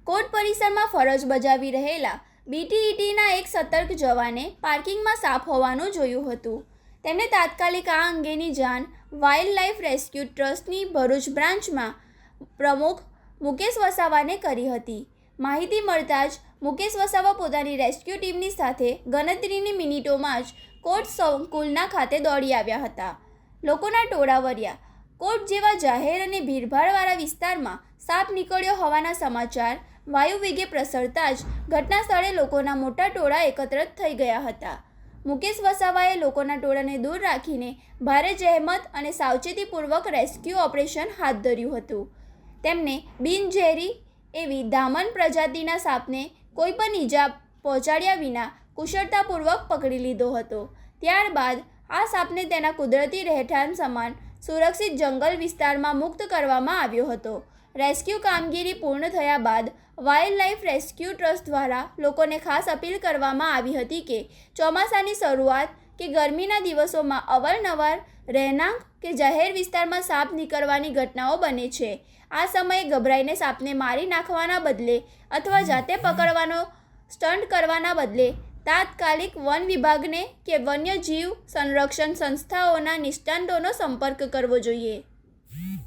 Court પરિસરમાં ફરજ બજાવી રહેલા BTETના એક સતર્ક જવાને પાર્કિંગમાં સાપ હોવાનું જોયું હતું. તેમણે તાત્કાલિક આ અંગેની જાણ વાઇલ્ડ લાઇફ રેસ્ક્યુ ટ્રસ્ટની ભરૂચ બ્રાન્ચમાં પ્રમુખ મુકેશ વસાવાને કરી હતી. માહિતી મળતા જ મુકેશ વસાવા પોતાની રેસ્ક્યુ ટીમની સાથે ગણતરીની મિનિટોમાં જ કોર્ટ સંકુલના ખાતે દોડી આવ્યા હતા. લોકોના ટોળા વર્યા. કોર્ટ જેવા જાહેર અને ભીડભાડવાળા વિસ્તારમાં સાપ નીકળ્યો હોવાના સમાચાર વાયુવેગે પ્રસરતા જ ઘટના સ્થળે લોકોના મોટા ટોળા એકત્ર થઈ ગયા હતા. મુકેશ વસાવાએ લોકોના ટોળાને દૂર રાખીને ભારે જહેમત અને સાવચેતીપૂર્વક રેસ્ક્યુ ઓપરેશન હાથ ધર્યું હતું. તેમને બિનઝેરી એવી દામન પ્રજાતિના સાપને કોઈ પણ ઈજા પહોંચાડ્યા વિના કુશળતાપૂર્વક પકડી લીધો હતો. ત્યારબાદ આ સાપને તેના કુદરતી રહેઠાણ સમાન સુરક્ષિત જંગલ વિસ્તારમાં મુક્ત કરવામાં આવ્યો હતો. રેસ્ક્યુ કામગીરી પૂર્ણ થયા બાદ વાઇલ્ડ લાઇફ રેસ્ક્યુ ટ્રસ્ટ દ્વારા લોકોને ખાસ અપીલ કરવામાં આવી હતી કે ચોમાસાની શરૂઆત કે ગરમીના દિવસોમાં અવારનવાર રહેણાંક કે જાહેર વિસ્તારમાં સાપ નીકળવાની ઘટનાઓ બને છે. આ સમયે ગભરાઈને સાપને મારી નાખવાના બદલે અથવા જાતે પકડવાનો સ્ટન્ટ કરવાના બદલે તાત્કાલિક વન વિભાગને કે વન્યજીવ સંરક્ષણ સંસ્થાઓના નિષ્ણાતોનો સંપર્ક કરવો જોઈએ.